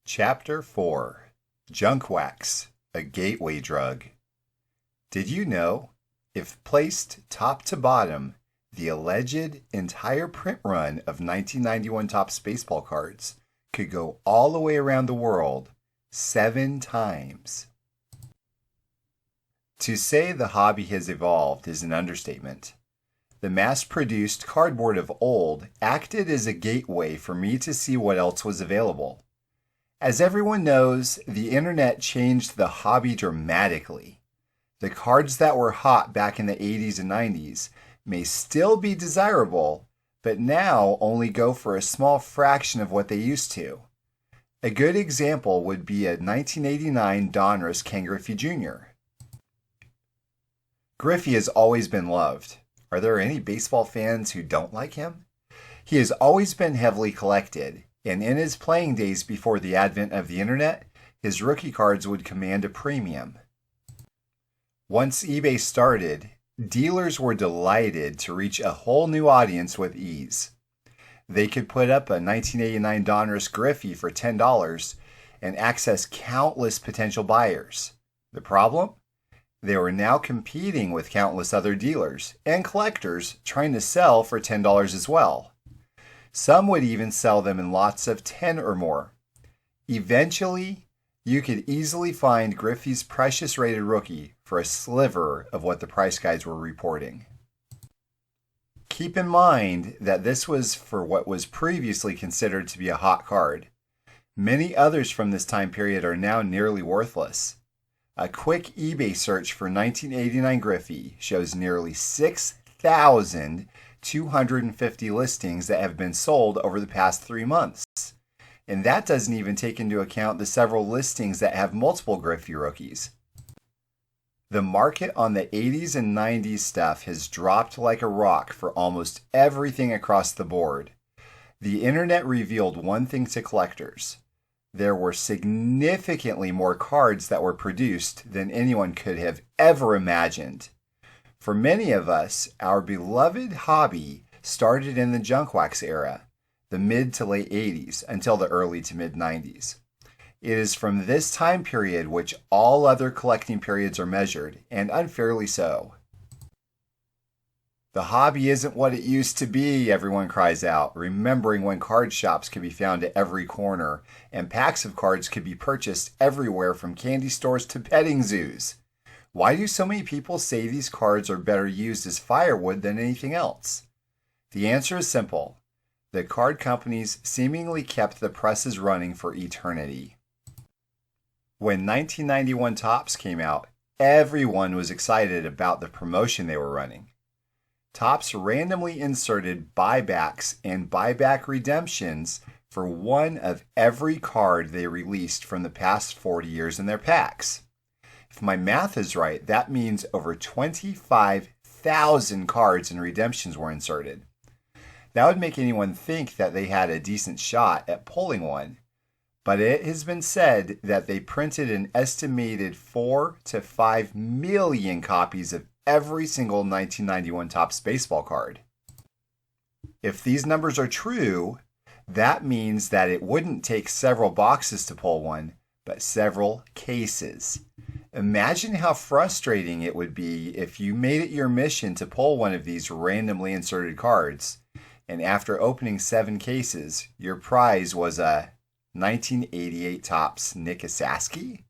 Chapter 4 Junk Wax, a Gateway Drug. Did you know, if placed top to bottom, the alleged entire print run of 1991 Topps baseball cards could go all the way around the world 7 times? To say the hobby has evolved is an understatement. The mass-produced cardboard of old acted as a gateway for me to see what else was available. As everyone knows, the internet changed the hobby dramatically. The cards that were hot back in the 80s and 90s may still be desirable, but now only go for a small fraction of what they used to. A good example would be a 1989 Donruss Ken Griffey Jr. Griffey has always been loved. Are there any baseball fans who don't like him? He has always been heavily collected, and in his playing days before the advent of the internet, his rookie cards would command a premium. Once eBay started, dealers were delighted to reach a whole new audience with ease. They could put up a 1989 Donruss Griffey for $10 and access countless potential buyers. The problem? They were now competing with countless other dealers and collectors trying to sell for $10 as well. Some would even sell them in lots of 10 or more. Eventually, you could easily find Griffey's precious rated rookie for a sliver of what the price guides were reporting. Keep in mind that this was for what was previously considered to be a hot card. Many others from this time period are now nearly worthless. A quick eBay search for 1989 Griffey shows nearly 6,250 listings that have been sold over the past 3 months. And that doesn't even take into account the several listings that have multiple Griffey rookies. The market on the 80s and 90s stuff has dropped like a rock for almost everything across the board. The internet revealed one thing to collectors. There were significantly more cards that were produced than anyone could have ever imagined. For many of us, our beloved hobby started in the junk wax era, the mid to late 80s until the early to mid 90s. It is from this time period which all other collecting periods are measured, and unfairly so. The hobby isn't what it used to be, everyone cries out, remembering when card shops could be found at every corner and packs of cards could be purchased everywhere from candy stores to petting zoos. Why do so many people say these cards are better used as firewood than anything else? The answer is simple. The card companies seemingly kept the presses running for eternity. When 1991 Topps came out, everyone was excited about the promotion they were running. Topps randomly inserted buybacks and buyback redemptions for one of every card they released from the past 40 years in their packs. If my math is right, that means over 25,000 cards and redemptions were inserted. That would make anyone think that they had a decent shot at pulling one, but it has been said that they printed an estimated 4 to 5 million copies of every single 1991 Topps baseball card. If these numbers are true, that means that it wouldn't take several boxes to pull one, but several cases. Imagine how frustrating it would be if you made it your mission to pull one of these randomly inserted cards, and after opening 7 cases, your prize was a 1988 Topps Nick Esaski?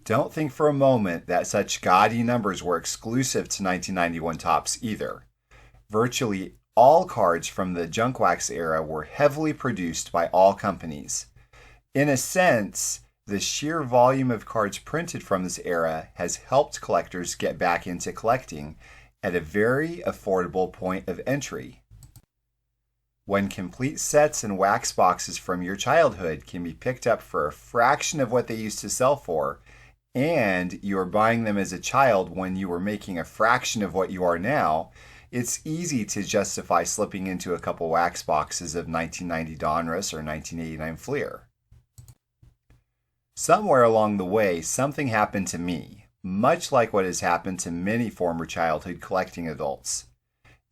Don't think for a moment that such gaudy numbers were exclusive to 1991 Topps either. Virtually all cards from the junk wax era were heavily produced by all companies. In a sense, the sheer volume of cards printed from this era has helped collectors get back into collecting at a very affordable point of entry. When complete sets and wax boxes from your childhood can be picked up for a fraction of what they used to sell for, and you are buying them as a child when you were making a fraction of what you are now, it's easy to justify slipping into a couple wax boxes of 1990 Donruss or 1989 Fleer. Somewhere along the way, something happened to me, much like what has happened to many former childhood collecting adults.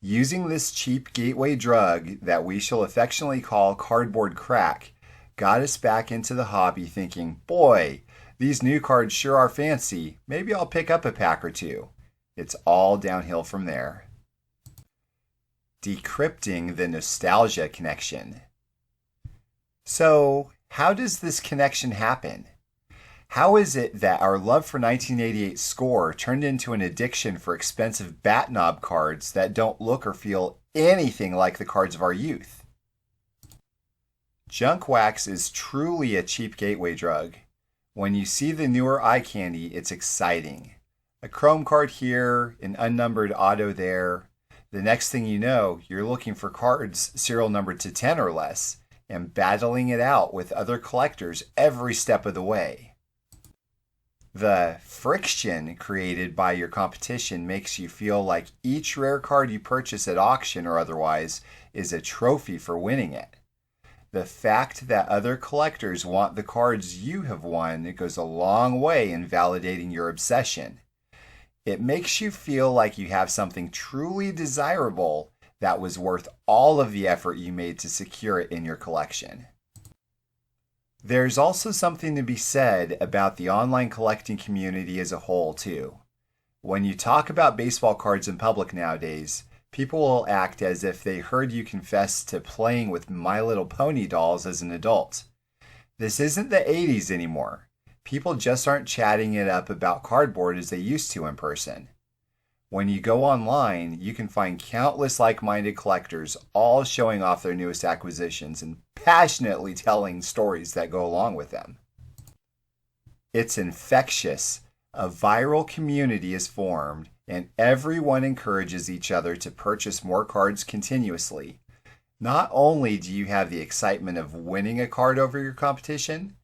Using this cheap gateway drug that we shall affectionately call cardboard crack got us back into the hobby thinking, boy, these new cards sure are fancy. Maybe I'll pick up a pack or two. It's all downhill from there. Decrypting the nostalgia connection. So, how does this connection happen? How is it that our love for 1988 Score turned into an addiction for expensive bat knob cards that don't look or feel anything like the cards of our youth? Junk wax is truly a cheap gateway drug. When you see the newer eye candy, it's exciting. A chrome card here, an unnumbered auto there. The next thing you know, you're looking for cards serial numbered to 10 or less and battling it out with other collectors every step of the way. The friction created by your competition makes you feel like each rare card you purchase at auction or otherwise is a trophy for winning it. The fact that other collectors want the cards you have won goes a long way in validating your obsession. It makes you feel like you have something truly desirable that was worth all of the effort you made to secure it in your collection. There's also something to be said about the online collecting community as a whole, too. When you talk about baseball cards in public nowadays, people will act as if they heard you confess to playing with My Little Pony dolls as an adult. This isn't the 80s anymore. People just aren't chatting it up about cardboard as they used to in person. When you go online, you can find countless like-minded collectors all showing off their newest acquisitions and passionately telling stories that go along with them. It's infectious. A viral community is formed, and everyone encourages each other to purchase more cards continuously. Not only do you have the excitement of winning a card over your competition,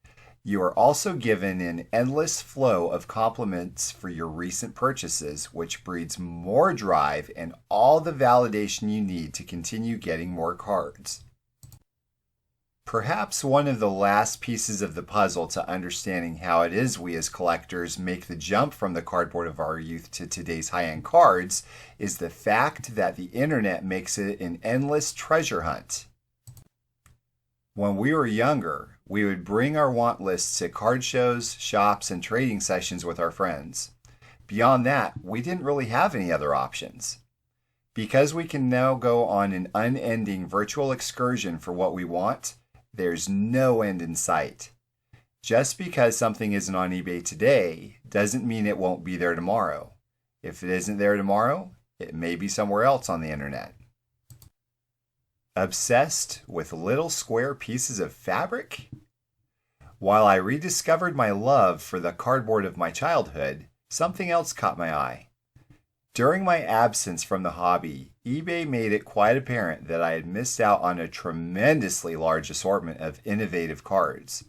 you are also given an endless flow of compliments for your recent purchases, which breeds more drive and all the validation you need to continue getting more cards. Perhaps one of the last pieces of the puzzle to understanding how it is we as collectors make the jump from the cardboard of our youth to today's high-end cards is the fact that the internet makes it an endless treasure hunt. When we were younger, we would bring our want lists to card shows, shops, and trading sessions with our friends. Beyond that, we didn't really have any other options. Because we can now go on an unending virtual excursion for what we want, there's no end in sight. Just because something isn't on eBay today doesn't mean it won't be there tomorrow. If it isn't there tomorrow, it may be somewhere else on the internet. Obsessed with little square pieces of fabric? While I rediscovered my love for the cardboard of my childhood, something else caught my eye. During my absence from the hobby, eBay made it quite apparent that I had missed out on a tremendously large assortment of innovative cards.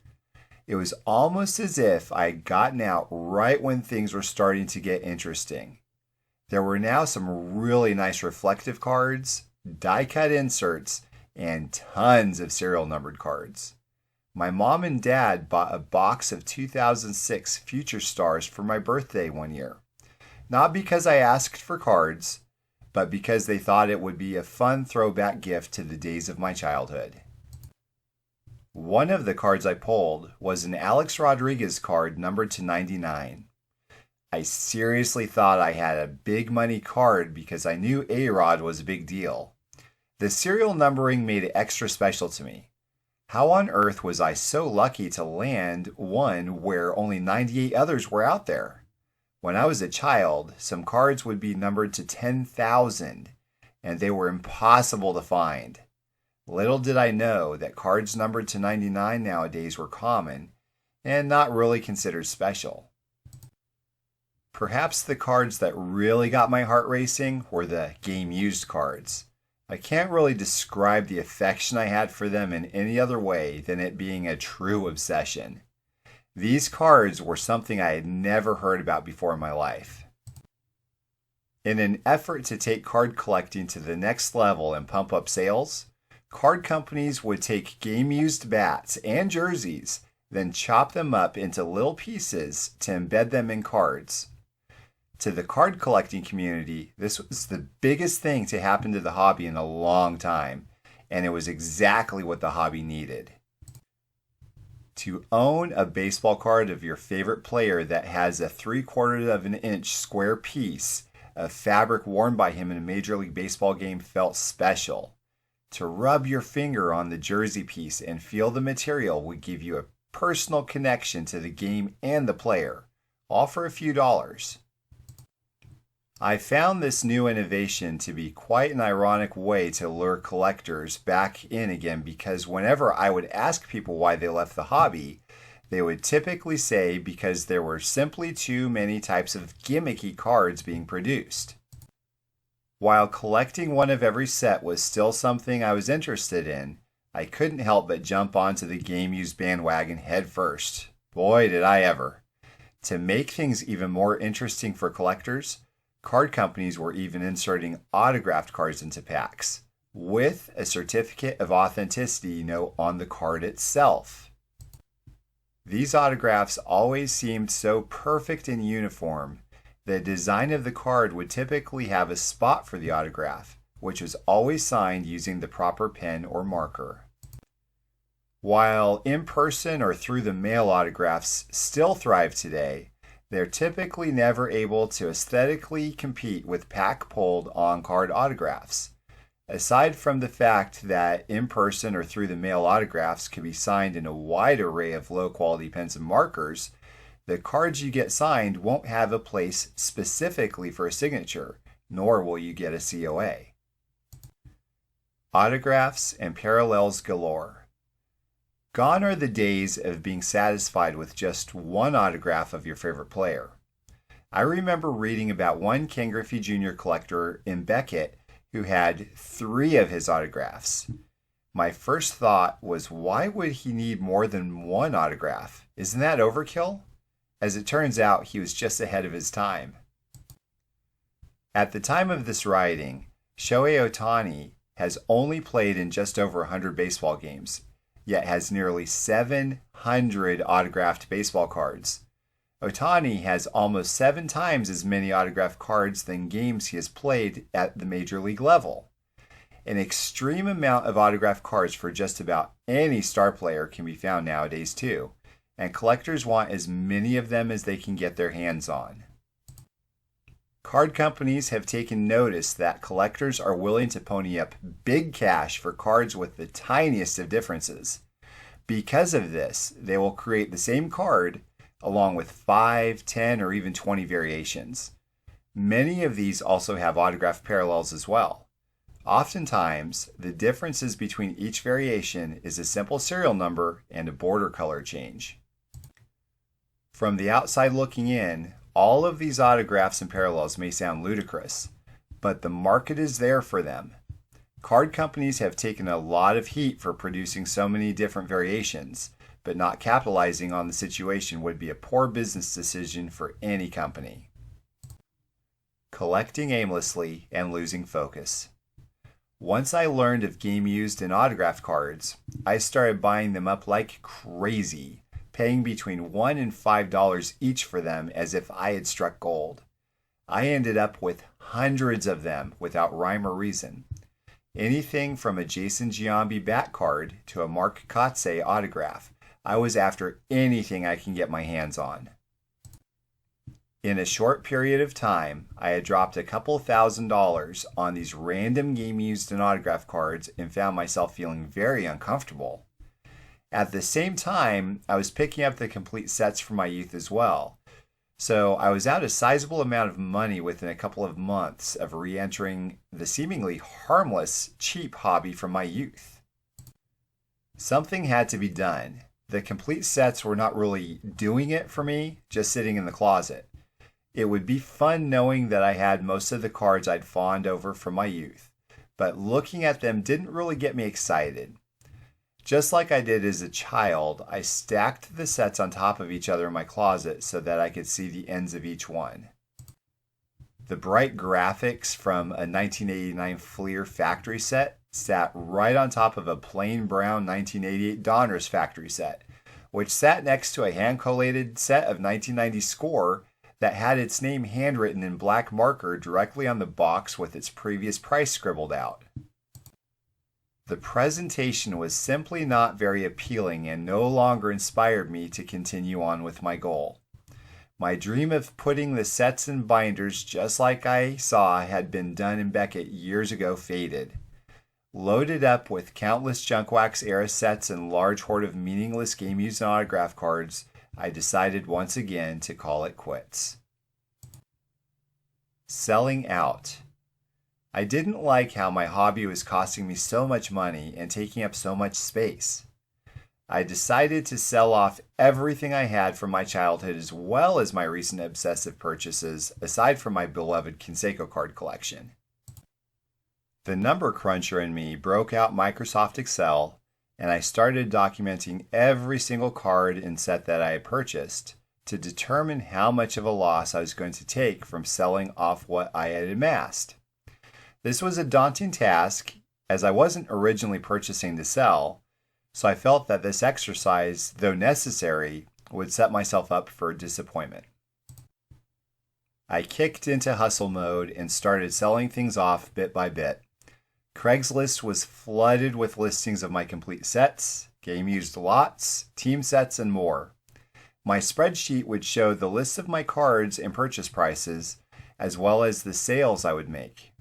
It was almost as if I had gotten out right when things were starting to get interesting. There were now some really nice reflective cards, die-cut inserts, and tons of serial numbered cards. My mom and dad bought a box of 2006 Future Stars for my birthday one year. Not because I asked for cards, but because they thought it would be a fun throwback gift to the days of my childhood. One of the cards I pulled was an Alex Rodriguez card numbered to 99. I seriously thought I had a big money card because I knew A-Rod was a big deal. The serial numbering made it extra special to me. How on earth was I so lucky to land one where only 98 others were out there? When I was a child, some cards would be numbered to 10,000, and they were impossible to find. Little did I know that cards numbered to 99 nowadays were common and not really considered special. Perhaps the cards that really got my heart racing were the game used cards. I can't really describe the affection I had for them in any other way than it being a true obsession. These cards were something I had never heard about before in my life. In an effort to take card collecting to the next level and pump up sales, card companies would take game-used bats and jerseys, then chop them up into little pieces to embed them in cards. To the card collecting community, this was the biggest thing to happen to the hobby in a long time, and it was exactly what the hobby needed. To own a baseball card of your favorite player that has a 3/4 of an inch square piece of fabric worn by him in a Major League Baseball game felt special. To rub your finger on the jersey piece and feel the material would give you a personal connection to the game and the player, all for a few dollars. I found this new innovation to be quite an ironic way to lure collectors back in again, because whenever I would ask people why they left the hobby, they would typically say because there were simply too many types of gimmicky cards being produced. While collecting one of every set was still something I was interested in, I couldn't help but jump onto the game used bandwagon head first. Boy, did I ever. To make things even more interesting for collectors, card companies were even inserting autographed cards into packs, with a certificate of authenticity note on the card itself. These autographs always seemed so perfect and uniform. The design of the card would typically have a spot for the autograph, which was always signed using the proper pen or marker. While in-person or through the mail autographs still thrive today, they're typically never able to aesthetically compete with pack-pulled on-card autographs. Aside from the fact that in-person or through the mail autographs can be signed in a wide array of low-quality pens and markers, the cards you get signed won't have a place specifically for a signature, nor will you get a COA. Autographs and parallels galore. Gone are the days of being satisfied with just one autograph of your favorite player. I remember reading about one Ken Griffey Jr. collector in Beckett who had 3 of his autographs. My first thought was, why would he need more than one autograph? Isn't that overkill? As it turns out, he was just ahead of his time. At the time of this writing, Shohei Ohtani has only played in just over 100 baseball games, yet has nearly 700 autographed baseball cards. Ohtani has almost 7 times as many autographed cards than games he has played at the major league level. An extreme amount of autographed cards for just about any star player can be found nowadays too, and collectors want as many of them as they can get their hands on. Card companies have taken notice that collectors are willing to pony up big cash for cards with the tiniest of differences. Because of this, they will create the same card along with 5, 10, or even 20 variations. Many of these also have autographed parallels as well. Oftentimes, the differences between each variation is a simple serial number and a border color change. From the outside looking in, all of these autographs and parallels may sound ludicrous, but the market is there for them. Card companies have taken a lot of heat for producing so many different variations, but not capitalizing on the situation would be a poor business decision for any company. Collecting aimlessly and losing focus. Once I learned of game used and autographed cards, I started buying them up like crazy, paying between $1 and $5 each for them as if I had struck gold. I ended up with hundreds of them without rhyme or reason. Anything from a Jason Giambi bat card to a Mark Kotsay autograph, I was after anything I can get my hands on. In a short period of time, I had dropped a couple $1,000s on these random game used and autograph cards and found myself feeling very uncomfortable. At the same time, I was picking up the complete sets from my youth as well. So I was out a sizable amount of money within a couple of months of re-entering the seemingly harmless, cheap hobby from my youth. Something had to be done. The complete sets were not really doing it for me, just sitting in the closet. It would be fun knowing that I had most of the cards I'd fawned over from my youth, but looking at them didn't really get me excited. Just like I did as a child, I stacked the sets on top of each other in my closet so that I could see the ends of each one. The bright graphics from a 1989 Fleer factory set sat right on top of a plain brown 1988 Donruss factory set, which sat next to a hand-collated set of 1990 Score that had its name handwritten in black marker directly on the box with its previous price scribbled out. The presentation was simply not very appealing and no longer inspired me to continue on with my goal. My dream of putting the sets in binders just like I saw had been done in Beckett years ago faded. Loaded up with countless junk wax era sets and large hoard of meaningless game used and autograph cards, I decided once again to call it quits. Selling out. I didn't like how my hobby was costing me so much money and taking up so much space. I decided to sell off everything I had from my childhood as well as my recent obsessive purchases, aside from my beloved Conseco card collection. The number cruncher in me broke out Microsoft Excel, and I started documenting every single card and set that I had purchased to determine how much of a loss I was going to take from selling off what I had amassed. This was a daunting task, as I wasn't originally purchasing to sell, so I felt that this exercise, though necessary, would set myself up for disappointment. I kicked into hustle mode and started selling things off bit by bit. Craigslist was flooded with listings of my complete sets, game used lots, team sets, and more. My spreadsheet would show the list of my cards and purchase prices, as well as the sales I would make.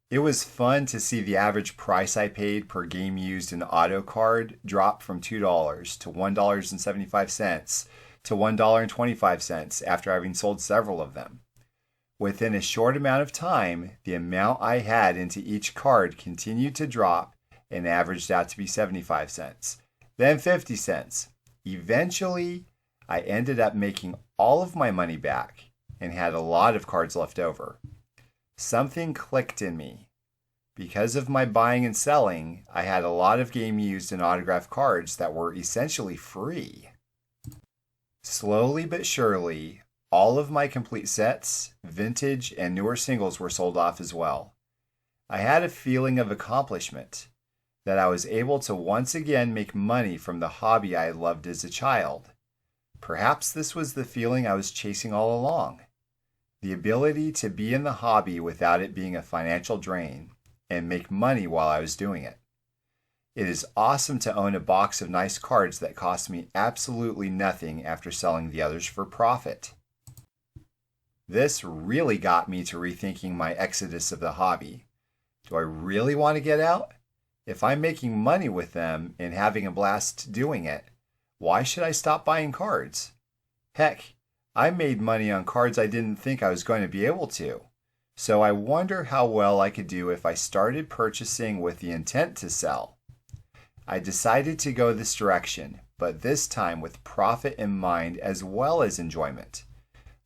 It was fun to see the average price I paid per game used in auto card drop from $2 to $1.75 to $1.25 after having sold several of them. Within a short amount of time, the amount I had into each card continued to drop and averaged out to be 75 cents, then 50 cents. Eventually, I ended up making all of my money back and had a lot of cards left over. Something clicked in me. Because of my buying and selling, I had a lot of game used and autographed cards that were essentially free. Slowly but surely, all of my complete sets, vintage, and newer singles were sold off as well. I had a feeling of accomplishment, that I was able to once again make money from the hobby I had loved as a child. Perhaps this was the feeling I was chasing all along. The ability to be in the hobby without it being a financial drain and make money while I was doing it. It is awesome to own a box of nice cards that cost me absolutely nothing after selling the others for profit. This really got me to rethinking my exodus of the hobby. Do I really want to get out? If I'm making money with them and having a blast doing it, why should I stop buying cards? Heck, I made money on cards I didn't think I was going to be able to. So I wonder how well I could do if I started purchasing with the intent to sell. I decided to go this direction, but this time with profit in mind as well as enjoyment.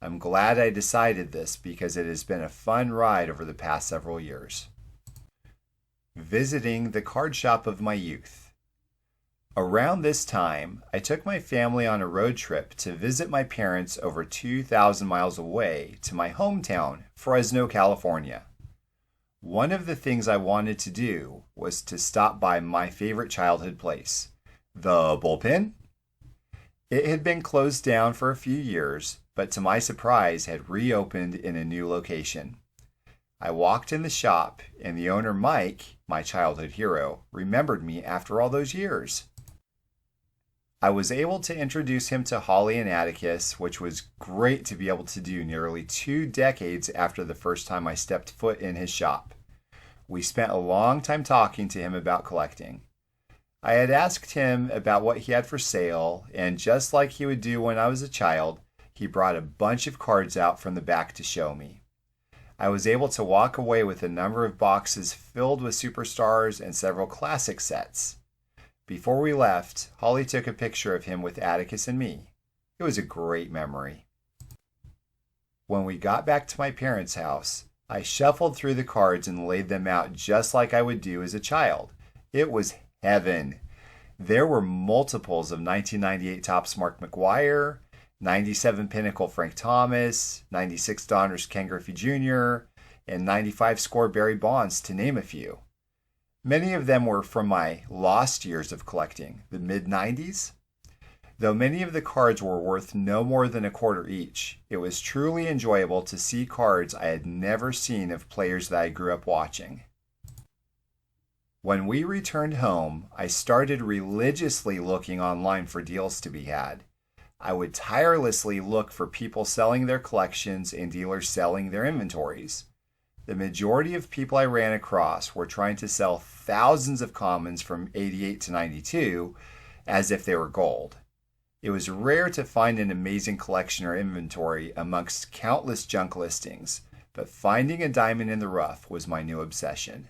I'm glad I decided this because it has been a fun ride over the past several years. Visiting the card shop of my youth. Around this time, I took my family on a road trip to visit my parents over 2,000 miles away to my hometown, Fresno, California. One of the things I wanted to do was to stop by my favorite childhood place, the bullpen. It had been closed down for a few years, but to my surprise had reopened in a new location. I walked in the shop, and the owner, Mike, my childhood hero, remembered me after all those years. I was able to introduce him to Holly and Atticus, which was great to be able to do nearly 2 decades after the first time I stepped foot in his shop. We spent a long time talking to him about collecting. I had asked him about what he had for sale, and just like he would do when I was a child, he brought a bunch of cards out from the back to show me. I was able to walk away with a number of boxes filled with superstars and several classic sets. Before we left, Holly took a picture of him with Atticus and me. It was a great memory. When we got back to my parents' house, I shuffled through the cards and laid them out just like I would do as a child. It was heaven. There were multiples of 1998 Topps Mark McGwire, 97 Pinnacle Frank Thomas, 96 Donruss Ken Griffey Jr., and 95 Score Barry Bonds, to name a few. Many of them were from my lost years of collecting, the mid-90s. Though many of the cards were worth no more than a quarter each, it was truly enjoyable to see cards I had never seen of players that I grew up watching. When we returned home, I started religiously looking online for deals to be had. I would tirelessly look for people selling their collections and dealers selling their inventories. The majority of people I ran across were trying to sell thousands of commons from 88 to 92 as if they were gold. It was rare to find an amazing collection or inventory amongst countless junk listings, but finding a diamond in the rough was my new obsession.